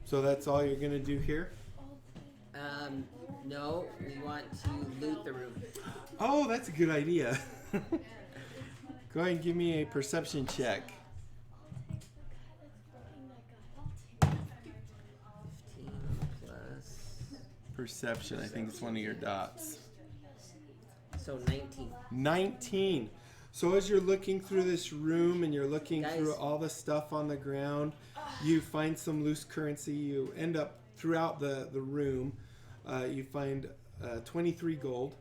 So that's all you're gonna do here? No, we want to loot the room. Oh, that's a good idea. Go ahead and give me a perception check. 15 plus. Perception, I think it's one of your dots. So 19. 19. So as you're looking through this room and you're looking Guys. through all the stuff on the ground, you find some loose currency. You end up throughout the room. You find 23 gold.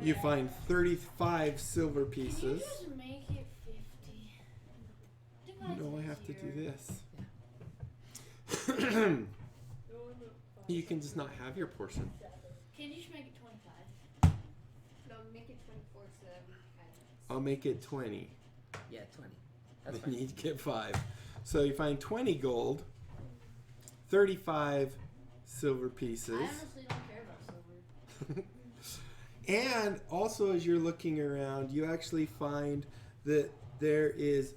You find 35 silver pieces. Can you just make it 50? No, I have to do this. You can just not have your portion. Can you just make it 25? No, make it 24 so that we can. I'll make it 20. Yeah, 20. That's Then fine. you get 5. So you find 20 gold, 35 silver pieces. I honestly don't care about silver. And also, as you're looking around, you actually find that there is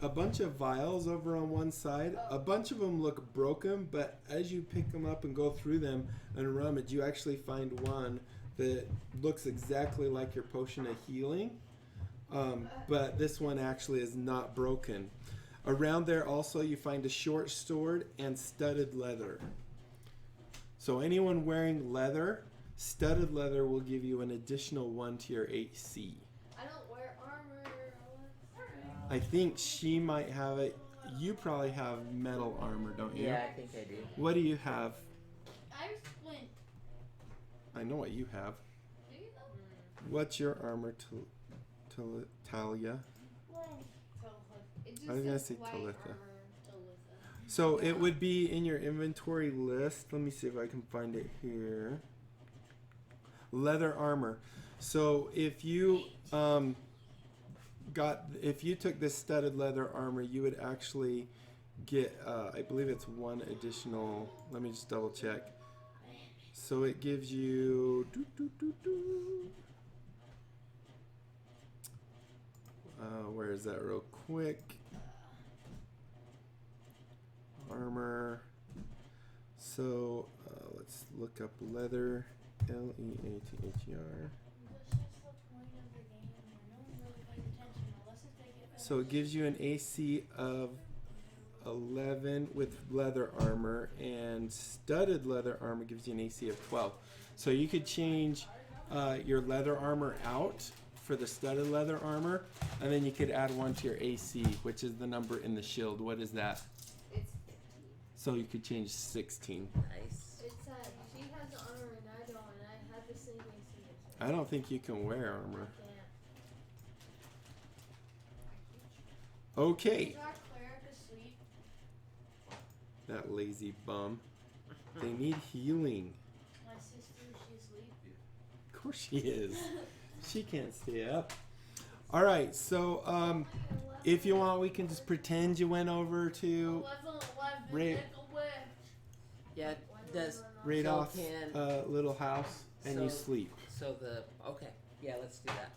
a bunch of vials over on one side. A bunch of them look broken, but as you pick them up and go through them and rummage, you actually find one that looks exactly like your potion of healing. But this one actually is not broken. Around there also you find a short sword and studded leather. So anyone wearing leather, studded leather will give you an additional 1 to your AC. I don't wear armor. I think she might have it. You probably have metal armor, don't you? Yeah, I think I do. What do you have? I have splint. I know what you have. Do you though? What's your armor, Talia? It just I was gonna says say white Talitha. armor. So it would be in your inventory list. Let me see if I can find it here. Leather armor. So if you if you took this studded leather armor, you would actually get I believe it's 1 additional. Let me just double check. So it gives you where is that real quick? Armor. So let's look up leather. Leather. So it gives you an AC of 11 with leather armor, and studded leather armor gives you an AC of 12. So you could change your leather armor out for the studded leather armor, and then you could add 1 to your AC, which is the number in the shield. What is that? It's 15. So you could change 16. Nice. It's she has armor and I don't, and I have the same AC as her. I don't think you can wear armor. Okay. Is our cleric asleep? That lazy bum. They need healing. My sister, is she asleep? Of course she is. She can't stay up. All right, so if you want, we can just pretend you went over to 11, Ray- make a wish. Yeah, does Radolph's can little house, and you so- sleep. so the okay. Yeah, let's do that.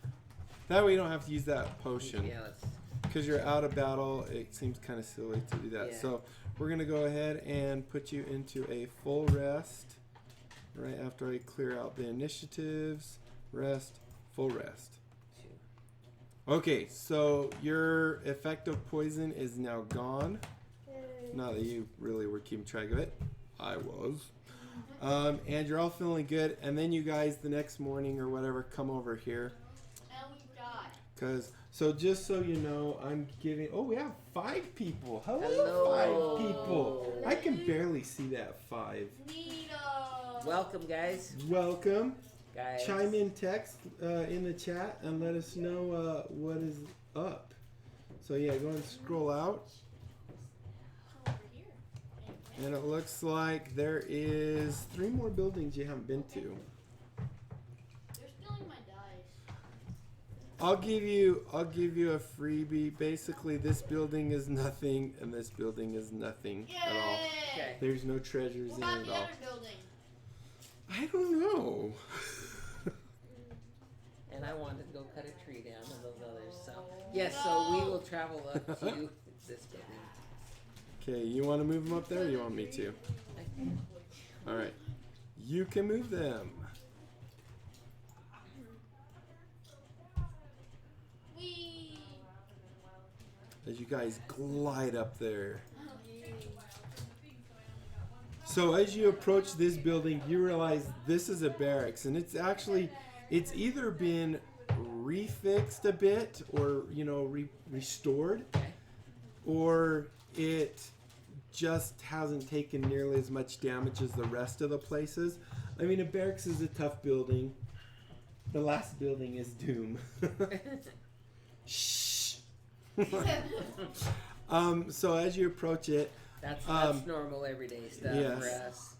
That way you don't have to use that potion. Yeah, let's. Because you're out of battle, it seems kind of silly to do that. Yeah. So we're going to go ahead and put you into a full rest right after I clear out the initiatives. Rest, full rest. 2. Okay, so your effective poison is now gone. Not that you really were keeping track of it. I was. And you're all feeling good. And then you guys the next morning or whatever come over here. And we die. So just so you know, I'm giving... Oh, we have 5 people. Hello, Hello. 5 people. I can barely see that 5. Nito. Welcome, guys. Welcome. Guys. Chime in text in the chat and let us know what is up. So yeah, go and scroll out. Over here. And it looks like there is 3 more buildings you haven't been to. They're stealing my dice. I'll give you a freebie. Basically, this building is nothing, and this building is nothing at all. Okay. There's no treasures What in about it the at all. other building? I don't know. And I wanted to go cut a tree down and those others. So yes, so we will travel up to this building. Okay, you want to move them up there or you want me to? Alright. You can move them. Wee. As you guys glide up there. So as you approach this building, you realize this is a barracks, and it's either been refixed a bit or, restored, or it just hasn't taken nearly as much damage as the rest of the places. I mean, a barracks is a tough building. The last building is Doom. Shh. So as you approach it, That's normal everyday stuff for us.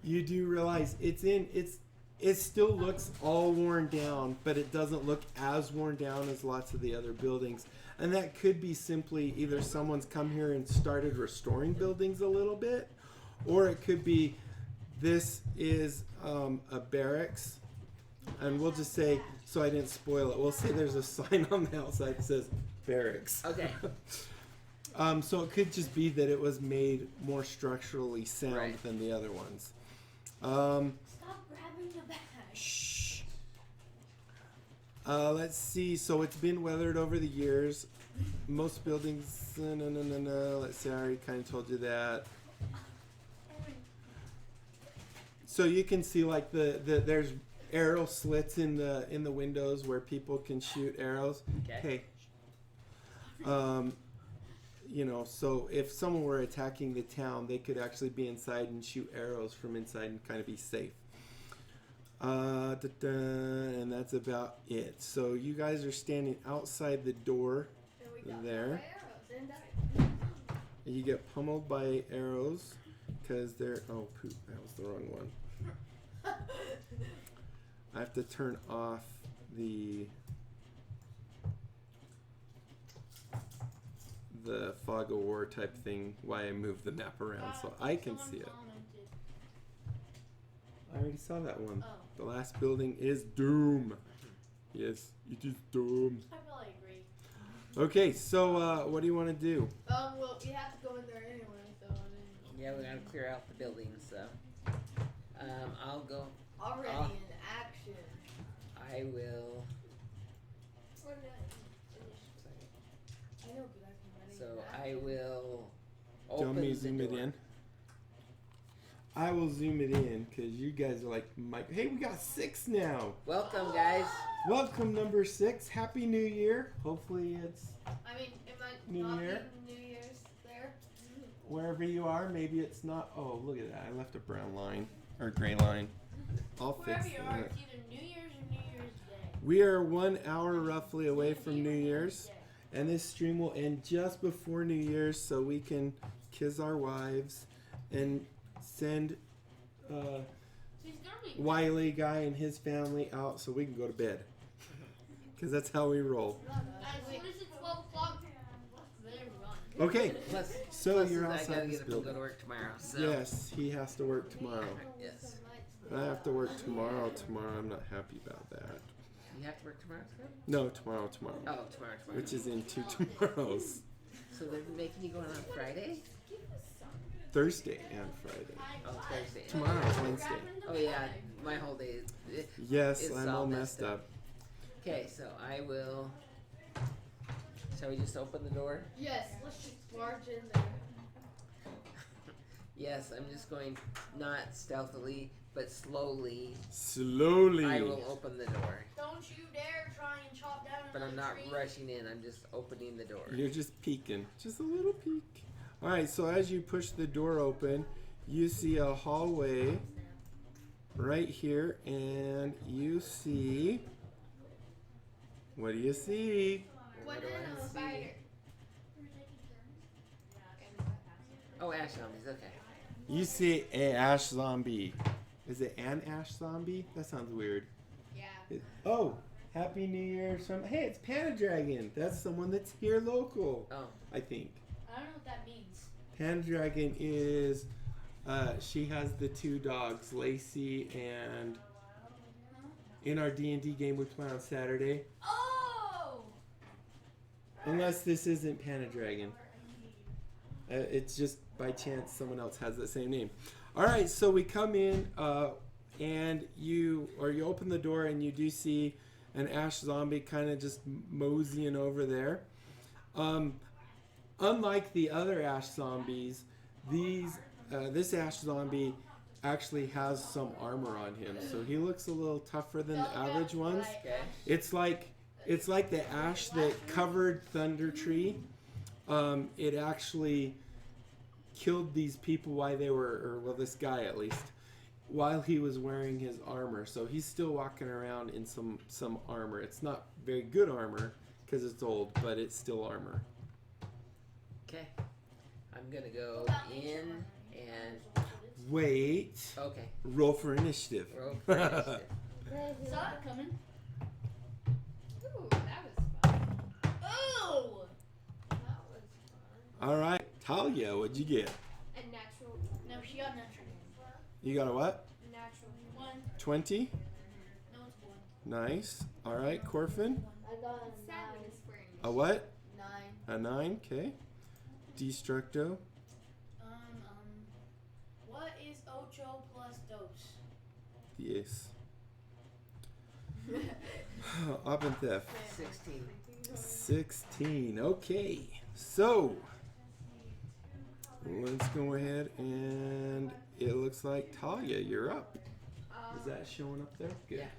You do realize it still looks all worn down, but it doesn't look as worn down as lots of the other buildings. And that could be simply either someone's come here and started restoring buildings a little bit, or it could be this is a barracks. And we'll just say, so I didn't spoil it, we'll say there's a sign on the outside that says barracks. Okay. So it could just be that it was made more structurally sound Right. than the other ones. Stop grabbing the bag. Shh. Let's see. So it's been weathered over the years. Most buildings. No. Let's see. I already kind of told you that. So you can see like there's arrow slits in the windows where people can shoot arrows. Okay. So if someone were attacking the town, they could actually be inside and shoot arrows from inside and kind of be safe. And that's about it. So you guys are standing outside the door there. And you get pummeled by arrows because they're... Oh, poop. That was the wrong one. I have to turn off the fog of war type thing while I move the map around so I can see it. I already saw that one. Oh. The last building is Doom. Yes, it is Doom. I probably agree. Okay, so what do you want to do? Well, we have to go in there anyway, so Yeah, we gotta clear out the buildings, so. I'll go. already Oh. in action. I will. I know, but I can So in I action. will Do you want open me the to zoom door. it in? I will zoom it in because you guys are like, hey, we got 6 now. Welcome, guys. Welcome, number 6. Happy New Year. Hopefully it's I mean, am I New not Year? being New Year's there? wherever you are. Maybe it's not. Oh, look at that. I left a brown line or gray line. I'll Wherever fix you are, that. it's either New Year's or New Year's Day. We are 1 hour roughly away from New Year's, and this stream will end just before New Year's, so we can kiss our wives and send So he's gonna be Wiley guy and his family out so we can go to bed. Because that's how we roll. as soon as it's 12 o'clock, they run. Okay, Plus, so plus you're I outside gotta this get up and go building. to work tomorrow. So. Yes, he has to work tomorrow. Yes. I have to work tomorrow. I'm not happy about that. You have to work tomorrow, Scott? No, tomorrow. Oh, tomorrow. Which is in 2 tomorrows. So they're making you go on Friday? Thursday and Friday. Oh, Thursday. Tomorrow's Wednesday. Oh yeah, my whole day is. Yes, It's I'm all messed up. Okay, so I will. Shall we just open the door? Yes, let's just barge in there. Yes, I'm just going not stealthily, but slowly. Slowly. I will open the door. Don't you dare try and chop down But I'm another not tree. rushing in, I'm just opening the door. You're just peeking. Just a little peek. Alright, so as you push the door open, you see a hallway right here, and you see... What do you see? What do I see? Spider. Oh, ash zombies, okay. You see a ash zombie. Is it an ash zombie? That sounds weird. Yeah. Oh, Happy New Year from... Hey, it's Panadragon. That's someone that's here local, Oh, I think. I don't know what that means. Panadragon is... she has the 2 dogs, Lacey and... In our D&D game we play on Saturday. Oh! Unless this isn't Panadragon. It's just by chance someone else has the same name. All right, so we come in, and you open the door, and you do see an ash zombie kind of just moseying over there. Unlike the other ash zombies, this ash zombie actually has some armor on him, so he looks a little tougher than the average ones. Okay. It's like the ash that covered Thunder Tree. It actually killed these people while they were, this guy at least, while he was wearing his armor. So he's still walking around in some armor. It's not very good armor because it's old, but it's still armor. Okay. I'm gonna go in and. Wait. Okay. Roll for initiative. Roll for initiative. Saw it coming. Ooh, that was fun. Ooh! That was fun. All right, Talia, what'd you get? A natural. No, she got natural. You got a what? Natural. 20. No, it's one. Nice. All right, Corfin. I got a 9. A what? 9. A 9. Okay. Destructo. What is ocho plus dos? Yes. Abentef. 16. 16. Okay. So let's go ahead, and it looks like Talia, you're up. Is that showing up there? Good. Yeah.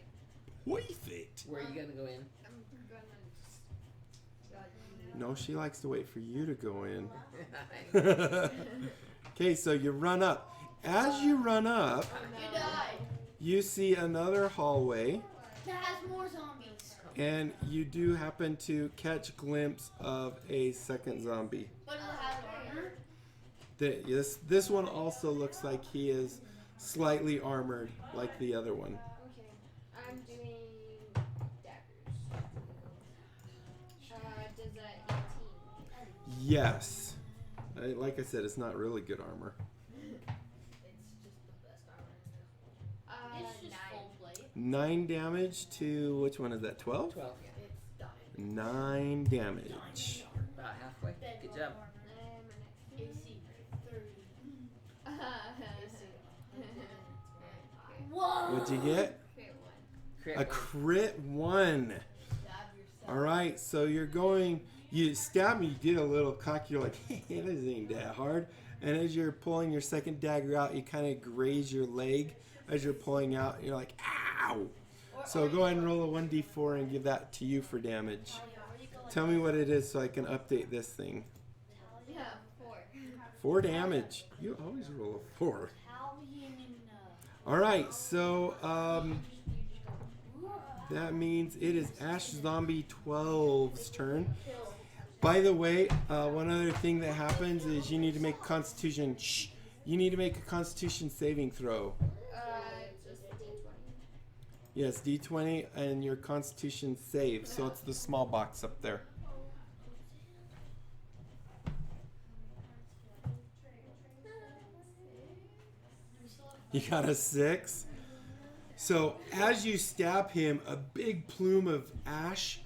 Perfect. Where are you gonna go in? I'm gonna just. No, she likes to wait for you to go in. Okay, so you run up. As you run up, You died. you see another hallway, That has more zombies. and you do happen to catch a glimpse of a second zombie. But it has armor. This one also looks like he is slightly armored like the other one. Okay. I'm doing daggers. Does that 18? Yes. Like I said, it's not really good armor. It's just the best armor in the It's just 9. full plate. 9 damage to, which one is that, 12? 12. It's dying. 9 damage. About halfway. Good job. AC 30. Whoa! What'd you get? Crit A one. crit 1. Stab yourself. All right, so you stab me, you get a little cocky, you're like, hey, this ain't that hard. And as you're pulling your second dagger out, you kind of graze your leg as you're pulling out, and you're like, ow. So go ahead and roll a 1d4 and give that to you for damage. Tell me what it is so I can update this thing. Yeah, 4. 4 damage. You always roll a 4. All right, so that means it is Ash Zombie 12's turn. By the way, one other thing that happens is you need to make a Constitution. You need to make a Constitution saving throw. Just D20. Yes, D20 and your Constitution save. So it's the small box up there. You got a 6. So as you stab him, a big plume of ash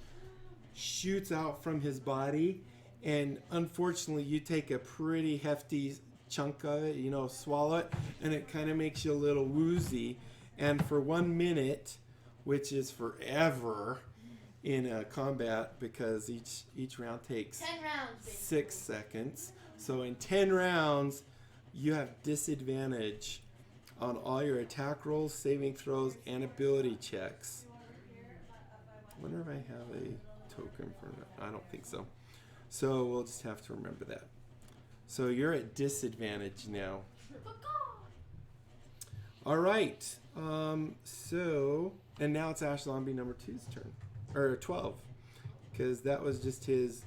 shoots out from his body, and unfortunately you take a pretty hefty chunk of it, swallow it, and it kind of makes you a little woozy. And for 1 minute, which is forever in combat because each round takes 10 rounds. 6 seconds. So in 10 rounds, you have disadvantage on all your attack rolls, saving throws, and ability checks. I wonder if I have a token for that. I don't think so. So we'll just have to remember that. So you're at disadvantage now. All right. And now it's Ash Zombie number 2's turn. Or 12. Because that was just his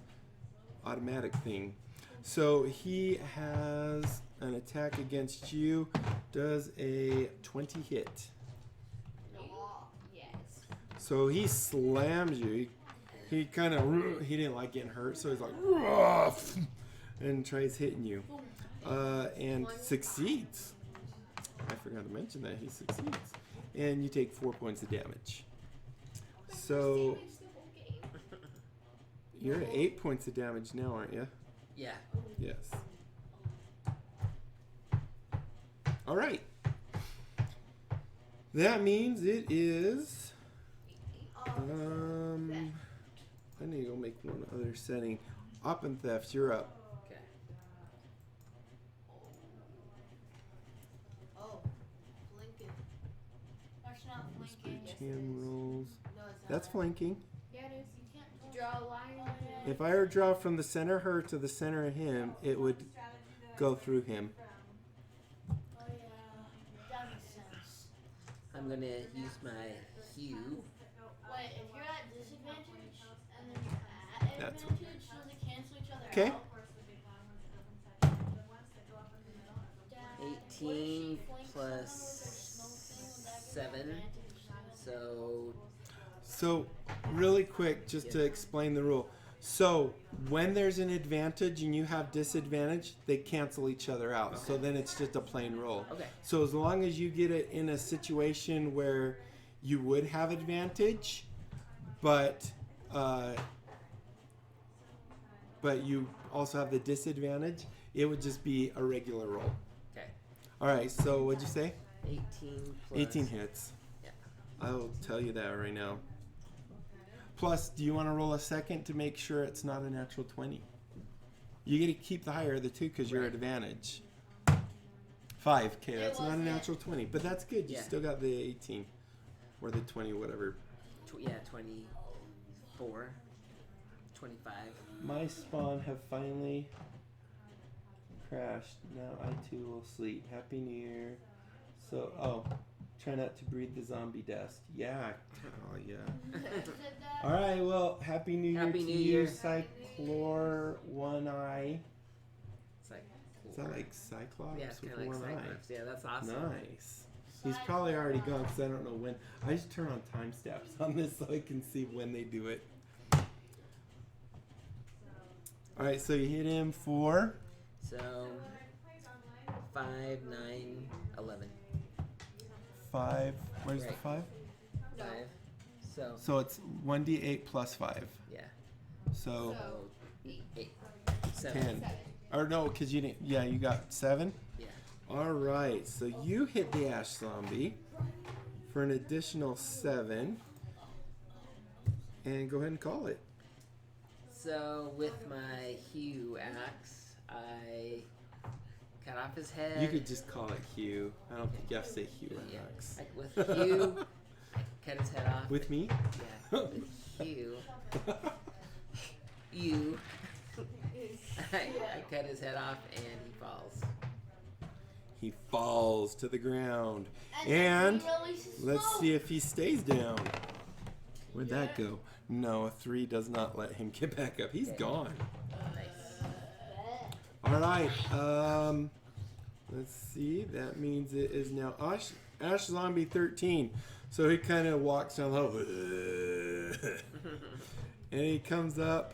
automatic thing. So he has an attack against you. Does a 20 hit. Yes. So he slams you. He kind of, he didn't like getting hurt, so he's like, "Ruff," and tries hitting you. And succeeds. I forgot to mention that. He succeeds. And you take 4 points of damage. So you're at 8 points of damage now, aren't you? Yeah. Yes. All right. That means it is. I need to go make one other setting. Op and theft, you're up. Okay. Oh, Lincoln. That's not flanking. Jam rolls. No, it's not. That's flanking. Yeah, it is. You can't Draw a line. If I were to draw from the center of her to the center of him, it would go through him. Oh yeah, that makes sense. I'm gonna use my hue. Wait, if you're at disadvantage and then you're at That's advantage, does it cancel each other Okay. out? 18 plus 7. So really quick, just to explain the rule. So when there's an advantage and you have disadvantage, they cancel each other out. So then it's just a plain roll. Okay. So as long as you get it in a situation where you would have advantage, but you also have the disadvantage, it would just be a regular roll. Okay. All right. So what'd you say? 18 plus 18 hits. Yeah. I'll tell you that right now. Plus, do you want to roll a second to make sure it's not a natural 20? You get to keep the higher of the two because you're at advantage. 5. Okay, that's not a natural 20, but that's good. You Yeah. still got the 18 or the 20, whatever. Yeah, 24, 25. My spawn have finally crashed. Now I too will sleep. Happy New Year. So, try not to breathe the zombie dust. Yeah. Oh, yeah. All right. Well, Happy New Year Happy to New you, Year. Cyclor One Eye. It's like Is that like Cyclops yeah, it's with kind of like one Cyclops. Yeah, that's awesome. eye? Nice. He's probably already gone because I don't know when. I just turn on time steps on this so I can see when they do it. All right. So you hit him for So 5, 9, 11. 5. Where's the Right. 5? 5. So So it's 1d8 plus 5. yeah. So So 8, 7. 10. Or no, because you didn't. Yeah, you got 7. Yeah. All right. So you hit the ash zombie for an additional 7. And go ahead and call it. So with my hue axe, I cut off his head. You could just call it Hugh. I don't think you have to say Hugh Yeah. Axe. With hue, I cut his head off. With me? Yeah. With hue, you. I cut his head off and he falls. He falls to the ground. And And then he releases let's smoke. see if he stays down. Where'd that go? No, a 3 does not let him get back up. He's Okay. gone. Nice. All right. Let's see. That means it is now Ash Zombie 13. So he kind of walks down the hall. And he comes up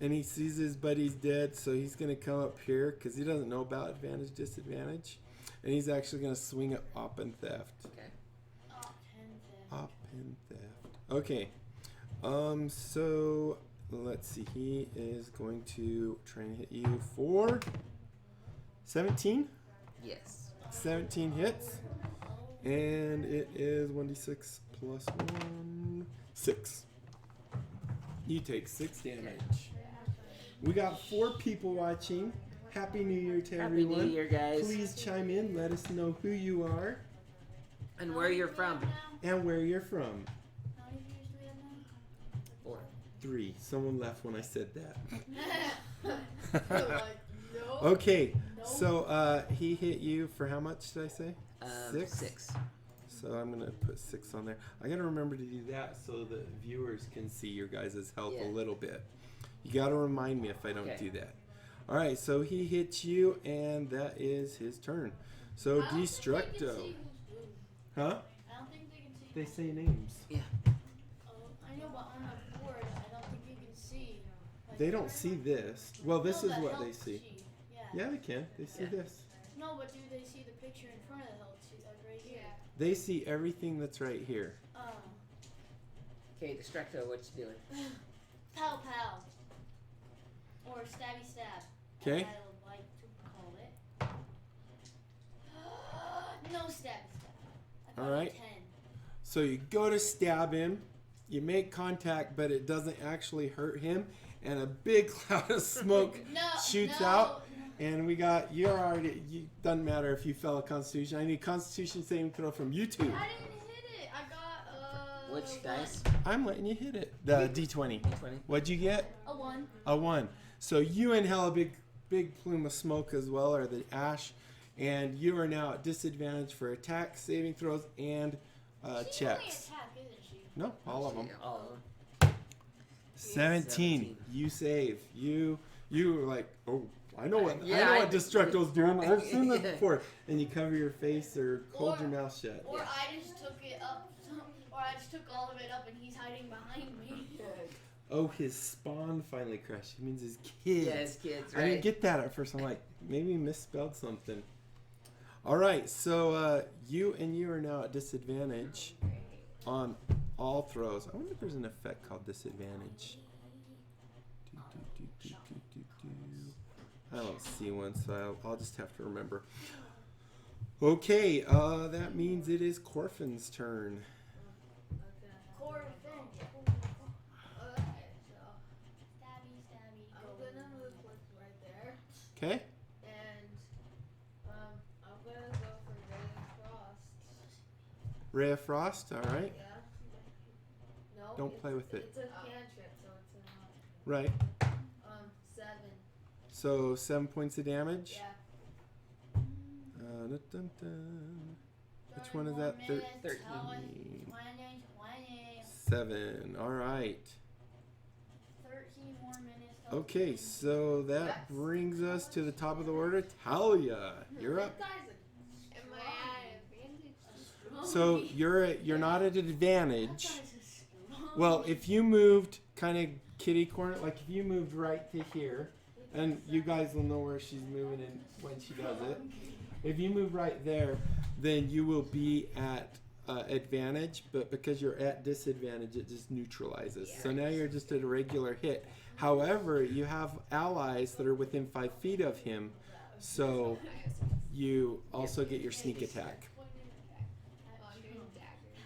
and he sees his buddy's dead. So he's going to come up here because he doesn't know about advantage, disadvantage. And he's actually going to swing at Op and Theft. Okay. Oh, 10 theft. Op and Theft. Okay. So let's see. He is going to try and hit you for 17. Yes. 17 hits. And it is 1d6 plus 1. 6. You take 6 damage. We got 4 people watching. Happy New Year to Happy everyone. New Year, guys. Please chime in. Let us know who you are And where you're from. and where you're from. How many viewers do we have now? 4. 3. Someone left when I said that. You're like, nope. Okay, so he hit you for how much did I say? 6. So I'm gonna put 6 on there. I gotta remember to do that so the viewers can see your guys' health Yeah. a little bit. You gotta remind me if I don't Okay. do that. All right, so he hits you, and that is his turn. So I don't think they can Destructo, see who's who. huh? I don't think they can see. They say names. Yeah. Oh, I know, but on the board, I don't think you can see. Like, They don't see this. Well, this no, is the what they health see. sheet. Yeah. Yeah, they can. They see Yeah. this. No, but do they see the picture in front of the health sheet, like right here? They see everything that's right here. Oh. Okay, Destructo, what you doing? Pow pow. Or stabby stab. Okay. As I would like to call it. No stab. I got All right. a 10. So you go to stab him, you make contact, but it doesn't actually hurt him, and a big cloud of smoke shoots out. And we got, doesn't matter if you fell a Constitution. I need Constitution saving throw from you two. I didn't hit it. I got Which dice? I'm letting you hit it. The D20. D20. What'd you get? A 1. A 1. So you inhale a big plume of smoke as well, or the ash, and you are now at disadvantage for attack, saving throws, and She's only checks. attack, isn't she? No, all of them. All of them. 17. You save. You were like, oh, I know what Yeah, I know what Destructo's doing. I've seen this Yeah. before. And you cover your face or hold your mouth shut. Or I just took it up, or I just took all of it up and he's hiding behind me. Oh, his spawn finally crashed. He means his kids. Yeah, his kids, I didn't right? get that at first. I'm like, maybe he misspelled something. All right, so you are now at disadvantage on all throws. I wonder if there's an effect called disadvantage. I don't see one, so I'll just have to remember. Okay, that means it is Corfin's turn. Corvin. Okay, so Stabby, stabby. I'm gonna move like right there, Okay? and I'm gonna go for Ray of Frost. Ray of Frost, all right. Yeah. No. Don't play with it. It's a cantrip, so it's Right. 7. So 7 points of damage. Yeah. Dun, dun, dun. Which one is 31 that? minutes, 13. 20. 7. All right. 13 more minutes. Okay, so that brings us to the top of the order. Talia, you're up. Am I at advantage? So you're not at advantage. Well, if you moved kind of kitty corner, like if you moved right to here, and you guys will know where she's moving and when she does it. If you move right there, then you will be at advantage, but because you're at disadvantage, it just neutralizes. So now you're just at a regular hit. However, you have allies that are within 5 feet of him, so you also get your sneak attack. Oh, I'm doing daggers.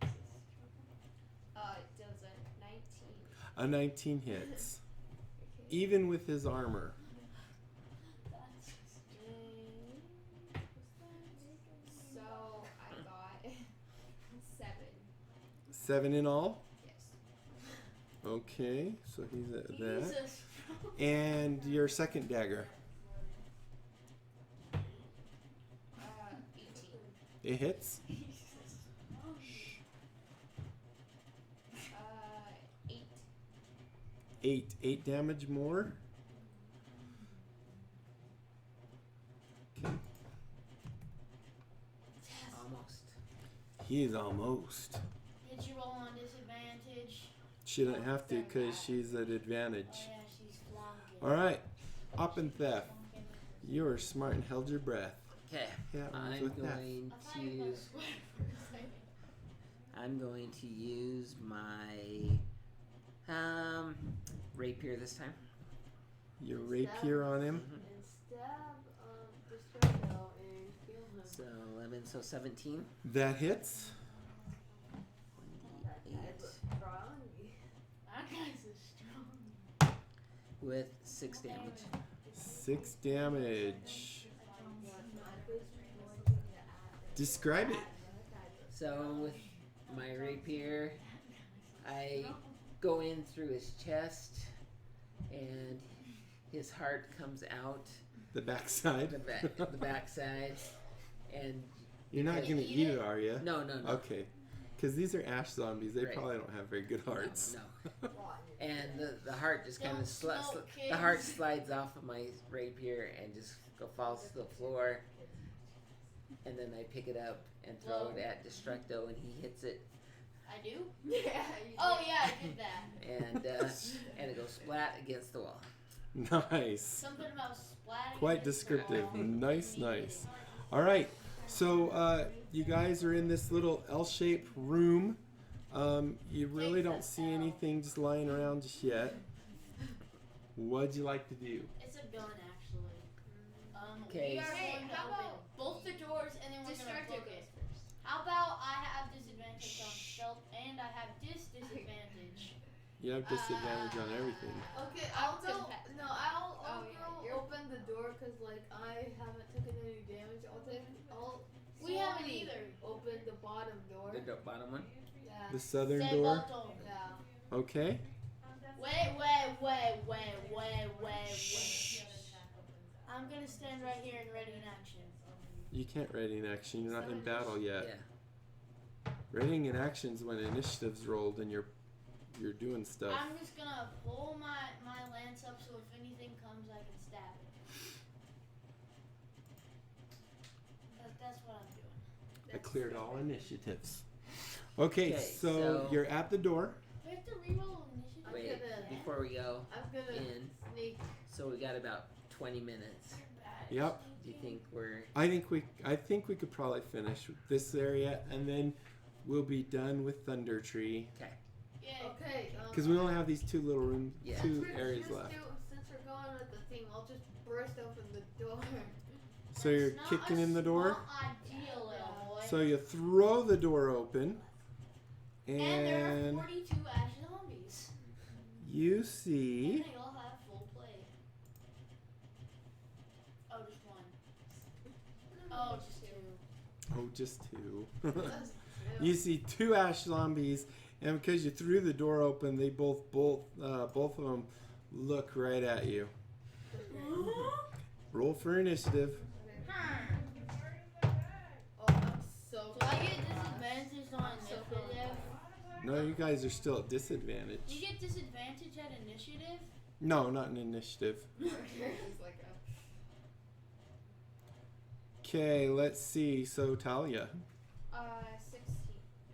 It does a 19. A 19 hits, even with his armor. So I got 7. 7 in all. Yes. Okay, so he's at that. Jesus. And your second dagger. 18. It hits. 8. 8 damage more. Okay. Almost. He is almost. Did you roll on disadvantage? She doesn't have to because she's at advantage. Oh, yeah, she's flunking. All right, Up and Theft. You were smart and held your breath. Okay. Yeah, what was I'm with that? going I thought you were to. sweat for a second. I'm going to use my rapier this time. Your rapier on him. Mhm. And stab Destructo and kill him. So 11, so 17. That hits. 8 That guy's a strong. with 6 damage. 6 damage. Describe it. So with my rapier, I go in through his chest, and his heart comes out The backside. the backside, and You're not gonna eat it, are you? no. Okay. Because these are ash zombies. They Right. probably don't have very good hearts. No. And the heart just kind Don't of smoke, the heart kids. slides off of my rapier and just falls to the floor. And then I pick it up and throw it at Destructo, and he hits it, I do? Yeah. Oh, yeah, I did that. and it goes splat against the wall. Nice. Something about splatting. Quite descriptive. Nice. All right. So you guys are in this little L-shaped room. You really don't see anything just lying around just yet. What'd you like to do? It's a gun, actually. Okay. We are Hey, going to how open about both the doors and then we're going to Distracted book goes it. first. How about I have disadvantage on stealth and I have disadvantage? You have disadvantage on everything. Okay, I'll I'll go. pass. No, I'll Oh, go yeah, you're- open the door because like I haven't taken any damage. I'll We haven't slowly either. Open the bottom door. The bottom one. Yeah. The southern Say door. bottom. Yeah. Okay. Wait. I'm gonna stand right here and ready in action. You can't ready in action. You're not in battle yet. Yeah. Readying in action's when initiative's rolled and you're doing stuff. I'm just gonna pull my lance up so if anything comes, I can stab it. That's what I'm doing. I cleared all initiatives. Okay, Okay, so so- you're at the door. We have to reroll initiative. Wait, gonna- before we go I'm gonna in, sneak. so we got about 20 minutes. Yep. Do you think we're I think we could probably finish this area and then we'll be done with Thunder Tree okay? Yeah. Okay. because we only have these two little room, Yeah. two Since areas we're left. since we're going with the thing, I'll just burst open the door. So you're That's not kicking a in the door. small idea, little boy. So you throw the door open, and there are and 42 ash zombies. you And see. they all have full play. Oh, just one. Oh, just two. Oh, just two. That's You see two ash zombies, and because you threw the door open, they both of them look right at you. Roll for initiative. Oh, I'm so. Do I get disadvantage on initiative? No, you guys are still at disadvantage. You get disadvantage at initiative? No, not an initiative. It's like Okay, let's see. So Talia, 16.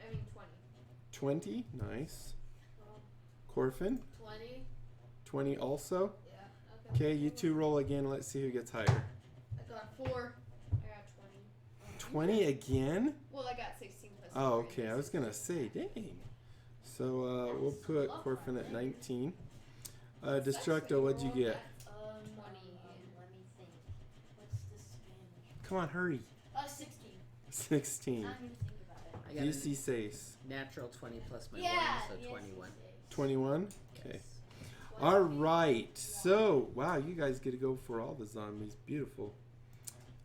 I mean 20. 20, nice. Corfin, 20. 20 also. Yeah. Okay, you two roll again. Let's see who gets higher. I got 4. I got 20. 20 again? Well, I got 16 plus. Oh, 3. okay. I was gonna say, dang. So we'll put Corfin at 19. Destructo, what'd you get? 20. Let me think. What's the Spanish? Come on, hurry. 16. 16. I'm gonna think about it. I got DC says a natural 20 plus my 1, so yes, 21. 21. Okay. Yes. All right. So, wow, you guys get to go for all the zombies. beautiful.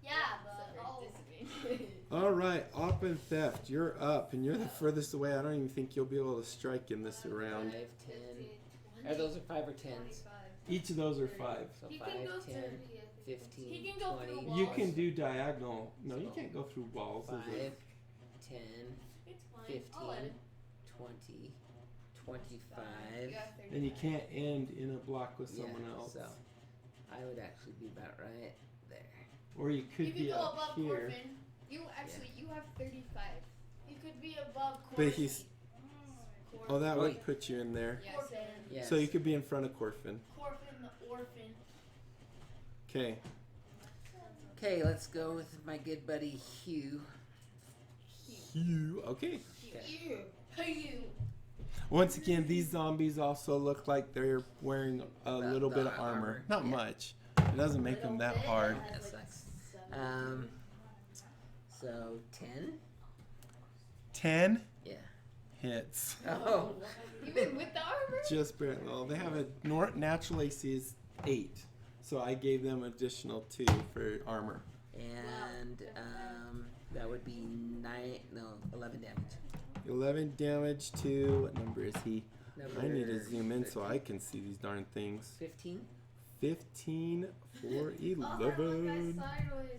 Yeah, but All right, Op and Theft, you're up, and you're the furthest away. I don't even think you'll be able to strike in this round. 5, 10. Are those 5 or 10s? Each of those are 5. So He 5, can go 10, 30. 15, He can go 20. through You walls. can do diagonal. No, you can't go through walls. 5, Is it? 10, it's fine. 15, I'll let it. 20, 25. And you can't end in a block with someone Yeah, else. So I would actually be about right there. Or you could You can be go up above here. Corfin. You actually, you have 35. You could be above Corfin. But he's. Oh, that would put you in there. Yes. Corfin. Yes. So you could be in front of Corfin. Corfin the orphan. Okay. Okay, let's go with my good buddy Hugh. You. Okay. Okay. Hey, you. Once again, these zombies also look like they're wearing a little the bit of armor. armor, Not yeah. much. It doesn't make them that hard. That sucks. So 10? 10 Yeah. hits. Oh. Even with the armor? Just barely. Well, they have a natural AC is 8. So I gave them additional 2 for armor. And that would be 11 damage. 11 damage to. What number is he? I need to Number zoom in so 13. I can see these darn things. 15? 15 for Oh, 11. sideways.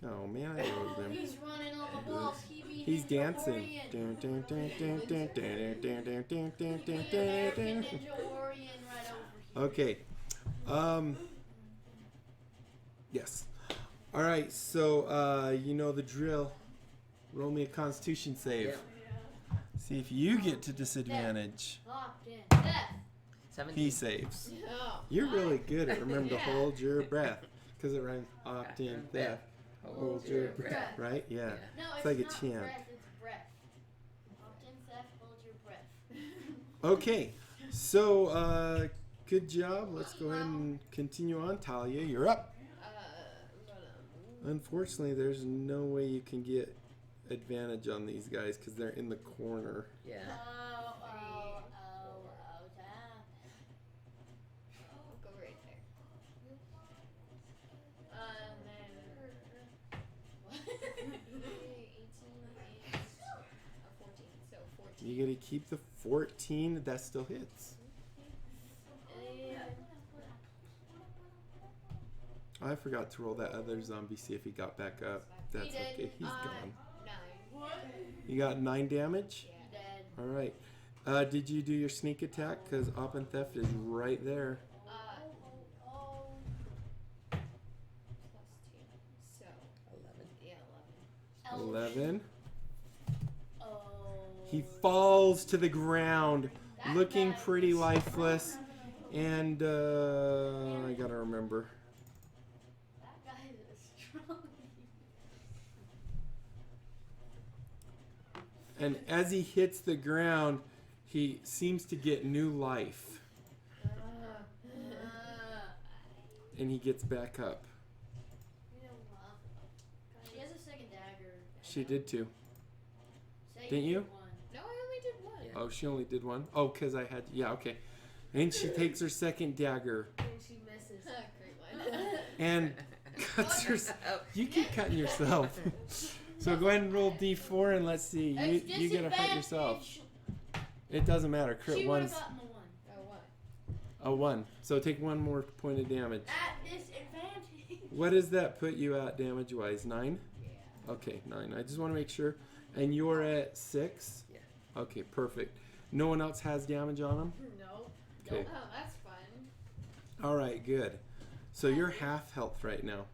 Oh man, I rolled them. He's running on the balls. He's dancing. Dun, dun, dun, dun, dun, dun, dun, dun, dun, dun, dun, dun, dun. Okay. Yes. All right. So you know the drill. Roll me a Constitution save. Yep. See if you get to disadvantage. Locked in. Death. 17. He saves. Oh. You're really good at remember to Yeah. hold your breath because it rhymes opt in theft. Hold your breath. Right? Yeah. Yeah. No, It's it's like a not chant. breath, it's breath. Opt-in theft, hold your breath. Okay. So good job. Let's go ahead and continue on. Talia, you're up. Unfortunately, there's no way you can get advantage on these guys because they're in the corner. Yeah. Damn. I'll go right there. Then 18 and 14. So 14. You gotta keep the 14. That still hits. I forgot to roll that other zombie, see if he got back up. That's okay. He's gone. 9. You got 9 damage? Dead. All right. Did you do your sneak attack? Because op and theft is right there. Plus 2. So 11. yeah, 11. Oh. He falls to the ground, looking pretty lifeless. And I gotta remember. That guy is strong. And as he hits the ground, he seems to get new life. And he gets back up. She has a second dagger. She did too. Say Didn't you? one. No, I only did one. Yeah. Oh, she only did one? Oh, because I had... Yeah, okay. And she takes her second dagger And she misses. Great one. and cuts her... Oh, You keep cutting yourself. So go ahead and roll D4 and let's see. You get to hurt yourself. It doesn't matter. Crit She would one's have gotten the one. Oh, what? a 1. So take 1 more point of damage. At disadvantage. What does that put you at damage-wise? 9? Yeah. Okay, 9. I just want to make sure. And you're at 6? Yeah. Okay, perfect. No one else has damage on them? No. Okay. Oh, that's fun. All right, good. So you're half health right now.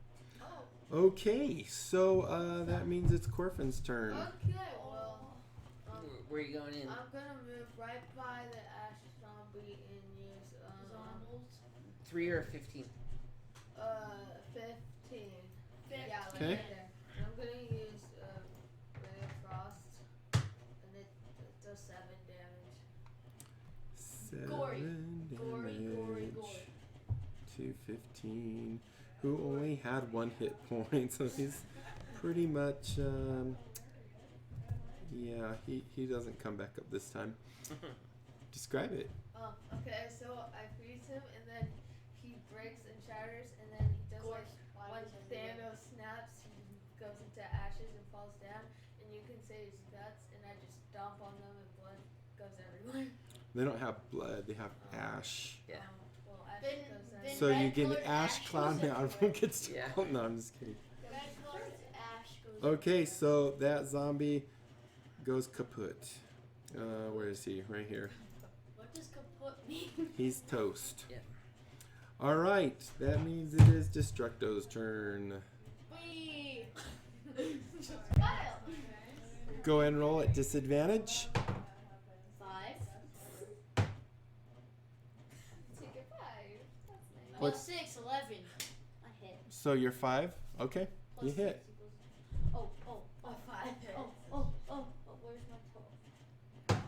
Oh. Okay, so that means it's Corfin's turn. Okay, well, where are you going in? I'm gonna move right by the ash zombie and use Zombles. 3 or 15? 15. Yeah, like Okay. right there. And I'm gonna use ray of frost, and it does 7 damage. 7 Gory. damage. Gory. 215. Who only had 1 hit point, so he's pretty much yeah, he doesn't come back up this time. Describe it. Okay, so I freeze him, and then he breaks and shatters, and then he does like when Thanos snaps, he goes into ashes and falls down, and you can see his guts, and I just dump on them, and blood goes everywhere. They don't have blood, they have ash. Yeah. Well, ash Then- goes in. then- So you red get an colored ash ash cloud goes now. everywhere. Everyone gets to. Yeah. Oh, no, I'm just kidding. Red colored ash goes. Okay, so that zombie goes kaput. Where is he? Right here. What does kaput mean? He's toast. Yeah. All right, that means it is Destructo's turn. Wee. Kyle. Go ahead and roll at disadvantage. 5. Take a 5. That's nice. What? Plus 6, 11. I hit. So you're 5. Okay, Plus you hit. 6 equals... Oh, 5. Oh, where's my total?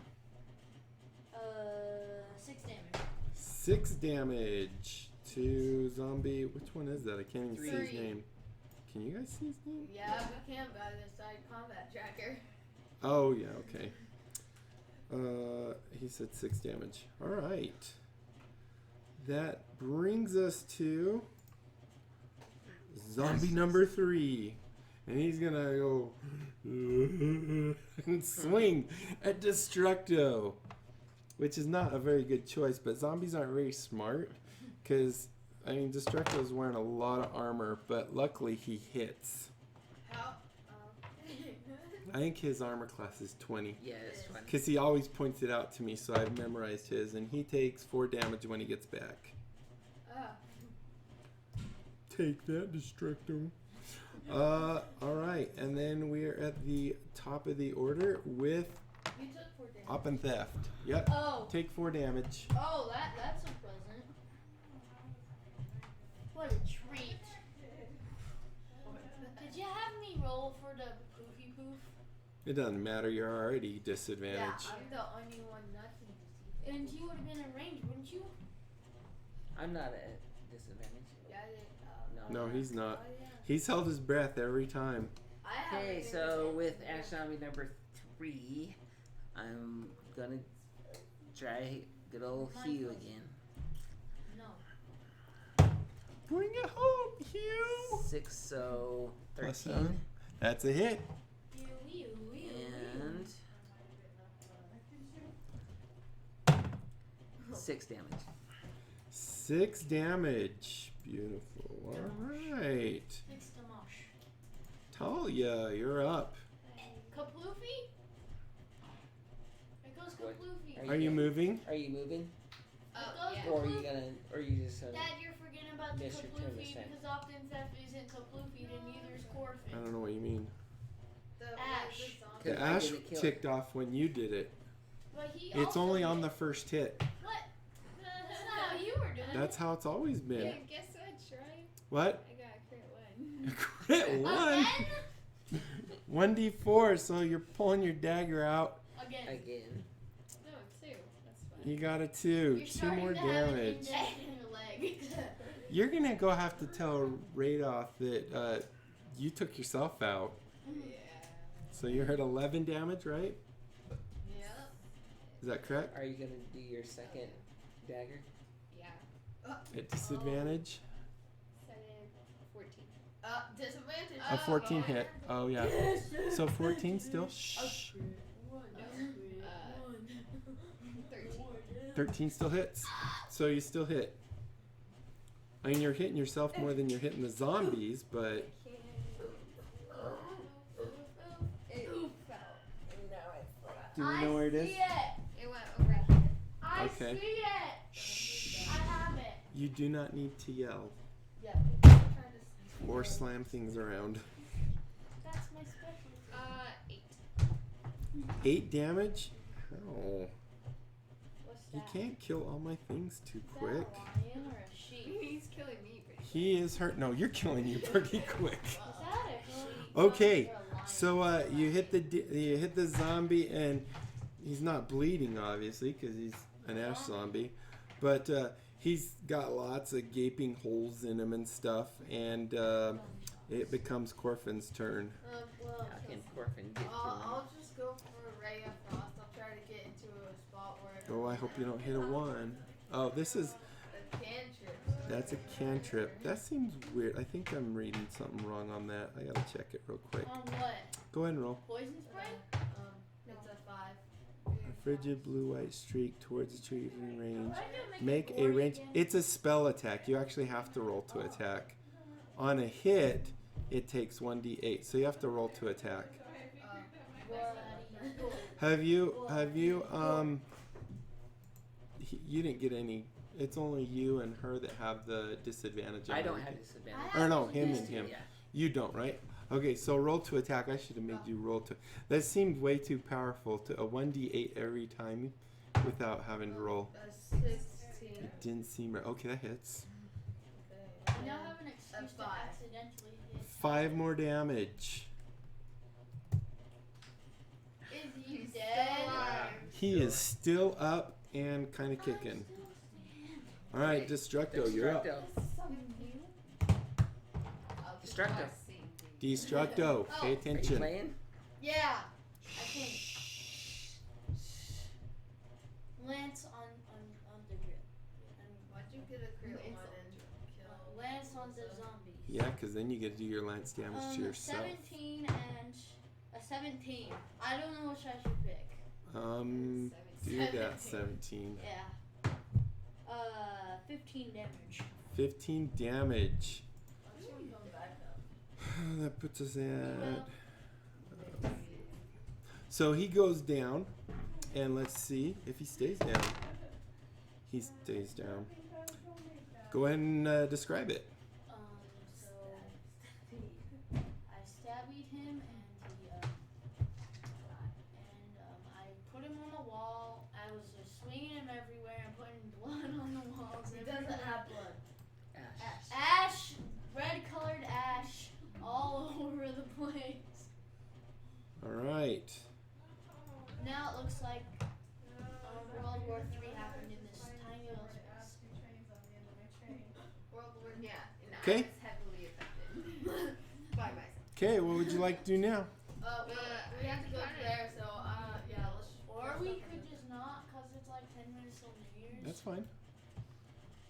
6 damage. 6 damage to zombie. Which one is that? I can't even see his 3. name. Can you guys see his name? Yeah, we can by the side combat tracker. Oh yeah, okay. He said 6 damage. All right. That brings us to zombie number 3, and he's gonna go and swing at Destructo, which is not a very good choice. But zombies aren't very smart, because I mean Destructo's wearing a lot of armor, but luckily he hits. How? I think his armor class is 20. Yeah, it's 20. Because he always points it out to me, so I've memorized his, and he takes 4 damage when he gets back. Take that, Destructo. Alright, and then we're at the top of the order with You took 4 damage. Op and Theft. Yep, Oh, take 4 damage. that's unpleasant. What a treat. Did you have me roll for the poofy poof? It doesn't matter, you're already Yeah, disadvantaged. I'm the only one not to deceive. And you would have been in range, wouldn't you? I'm not at disadvantage. Yeah, No, he's not. Oh, yeah. He's held his breath every time. I haven't Okay, even so checked with yet. action zombie number 3, I'm gonna try good old Hugh again. No. Bring it home, Hugh. 6, so 13. Plus 7. That's a hit. And 6 damage. 6 damage. Beautiful. All right. Fix the mosh. Talia, you're up. Kaploofy? It goes What? Kaploofy. Are you moving? Are you moving? It Oh, goes yeah. Or are you Kaploofy. gonna, or are you just Dad, you're forgetting about the Miss your turn this Kaploofy time. because often theft isn't Kaploofy and neither is I Corfin. don't know what you mean. The Ash. zombie. The I ash didn't kill ticked off when you did it. But he It's also only on did. the first hit. What? That's not how you were doing That's how it's always been. Yeah, guess what, Troy? What? I got a crit 1. Crit 1. Again? 1d4, so you're pulling your dagger out. Again. again? No, 2. That's fine. You got a 2. You're 2 starting more to have an damage. indent in your leg. You're gonna go have to tell Radoff that you took yourself out. Yeah. So you're at 11 damage, right? Yep. Is that correct? Are you gonna do your second dagger? Yeah. At disadvantage? 7, 14. Disadvantage. A 14 hit. Oh yeah. So 14 still? Shh. 13. 13 still hits. So you still hit. I mean, you're hitting yourself more than you're hitting the zombies, but do we know where it is? See it. It went over here. I Okay. see it. Shh. I have it. You do not need to yell Yeah, people are trying to or slam things around. That's my specialty. 8. 8 damage? How? What's You that? can't kill all my things too Is that quick. a lion or a sheep? He's killing me pretty quick. He is hurt. No, you're killing you pretty quick. Is that a sheep? Okay, Or a lion? so you hit the zombie and he's not bleeding obviously because he's an ash zombie, but he's got lots of gaping holes in him and stuff, and it becomes Corfin's turn. Well, How can Corfin get through? I'll just go for a Ray of Frost. I'll try to get into a spot where Oh, I hope you don't hit a 1. Oh, this is a cantrip. that's a cantrip. That seems weird. I think I'm reading something wrong on that. I gotta check it real quick. on what? Go ahead and roll. Poison spray? It's a 5. A frigid blue-white streak towards the tree in range. I can Make it a gory range. again. It's a spell attack. You actually have to roll to attack. On a hit, it takes 1d8, so you have to roll to attack. Have you you didn't get any. It's only you and her that have the disadvantage. on I don't everything. have disadvantage. Or no, him and him. Yeah. You don't, right? Okay, so roll to attack. I should have made you roll to. That seemed way too powerful. To a 1d8 every time without having to roll. A 16. It didn't seem right. Okay, that hits. I now have an excuse to 5. accidentally hit. 5 more damage. Is he He's dead? still alive. He is still up and kind of kicking. All right, Destructo, you're up. Destructo. Destructo, pay Are you attention. playing? Yeah. I think. Lance on the drip. Why'd you get a crit 1 and kill? Lance on the zombie. Yeah, because then you get to do your lance damage to yourself. 17 and a 17. I don't know which I should pick. Do that 17. Yeah. 15 damage. 15 damage. I'm just gonna come back up. That puts us at. So he goes down, and let's see if he stays down. He stays down. Go ahead and describe it. So I stabbied him and he I put him on the wall. I was just swinging him everywhere and putting blood on the walls. He doesn't have blood. Ash. Ash, red colored ash, all over the place. All right. Now it looks like World War III happened in this tiny little space. World War, yeah. And Okay. I was heavily Okay, what would you like to do now? Well, we have to go to there, so yeah, let's. Or we could just not, cause it's like 10 minutes till New Year's. That's fine.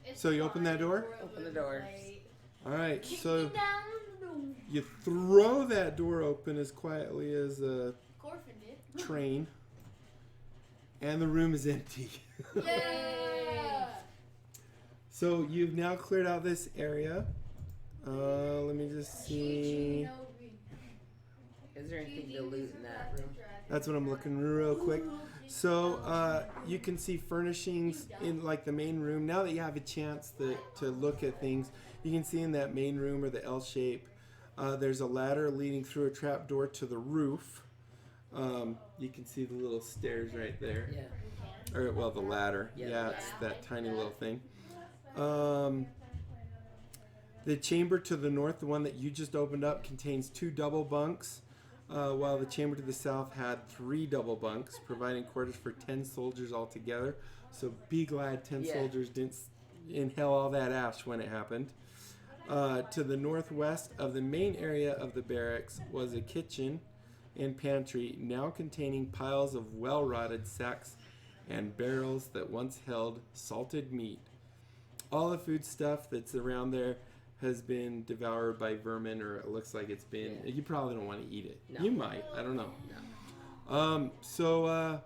It's So you open that door? We're a Open the little door. late. All right, Kick so me down the room. you throw that door open as quietly as a Corfin did. train, and the room is empty. Yeah. So you've now cleared out this area. Let me just see. Is there anything to loot in that room? That's what I'm looking real quick. So you can see furnishings in like the main room. Now that you have a chance to look at things, you can see in that main room or the L shape, there's a ladder leading through a trap door to the roof. You can see the little stairs right there. Yeah. Or well, the ladder. Yeah, Yeah, the it's ladder. that tiny little thing. The chamber to the north, the one that you just opened up, contains 2 double bunks, while the chamber to the south had 3 double bunks, providing quarters for 10 soldiers altogether. So be glad 10 Yeah. soldiers didn't inhale all that ash when it happened. To the northwest of the main area of the barracks was a kitchen and pantry, now containing piles of well-rotted sacks and barrels that once held salted meat. All the food stuff that's around there has been devoured by vermin, or it looks like it's been. Yeah. You probably don't want to eat it. No. You might. I don't know. No. So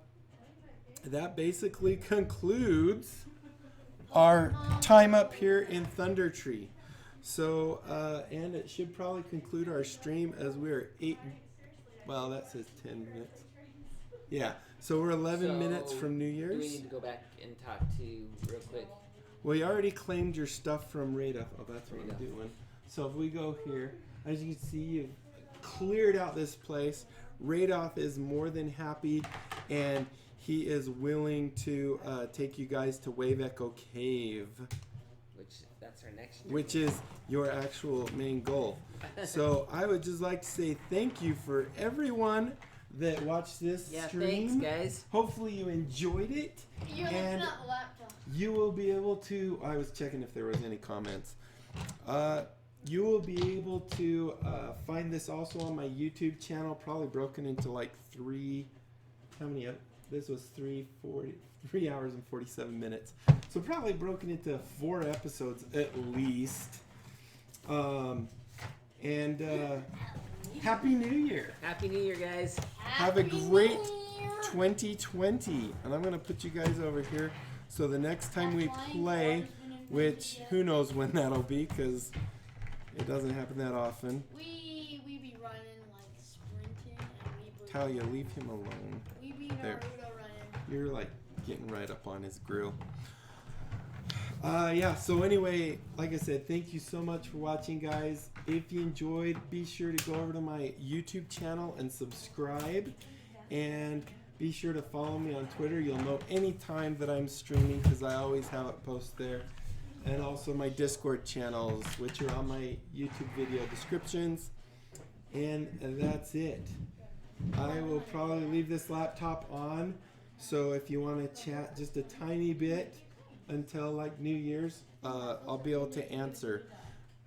that basically concludes our time up here in Thunder Tree. So and it should probably conclude our stream as we're 8. Well, that says 10 minutes. Yeah. So we're 11 minutes So, from New Do Year's. we need to go back and talk to real quick? Well, you already claimed your stuff from Radar. Oh, that's what I'm Radar. doing. So if we go here, as you can see, you've cleared out this place. Radoff is more than happy, and he is willing to take you guys to Wave Echo Cave, Which that's our next. which is your actual main goal. So I would just like to say thank you for everyone that watched this Yeah, stream. thanks, guys. Hopefully you enjoyed it. You're And- looking at the laptop. You will be able to. I was checking if there was any comments. You will be able to find this also on my YouTube channel, probably broken into like 3. How many? This was 3 hours and 47 minutes. So probably broken into 4 episodes at least. And Happy New Year! Happy New Year, guys. Have a great 2020. And I'm gonna put you guys over here. So the next time we play, which who knows when that'll be, because it doesn't happen that often. We be running like sprinting and we be Talia, leave him alone. we be There. Naruto running. You're like getting right up on his grill. Yeah, so anyway, like I said, thank you so much for watching, guys. If you enjoyed, be sure to go over to my YouTube channel and subscribe. And be sure to follow me on Twitter. You'll know any time that I'm streaming because I always have it posted there. And also my Discord channels, which are on my YouTube video descriptions. And that's it. I will probably leave this laptop on. So if you want to chat just a tiny bit until like New Year's, I'll be able to answer.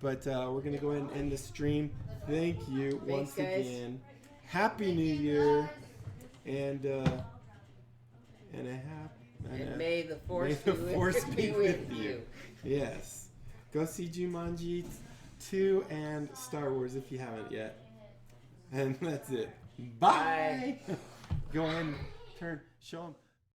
But we're going to go ahead and end the stream. Thank you once guys. again. Happy New Year. And May the force, may the force be with you. Yes. Go see Jumanji 2 and Star Wars if you haven't yet. And that's it. Bye. Go ahead and show them.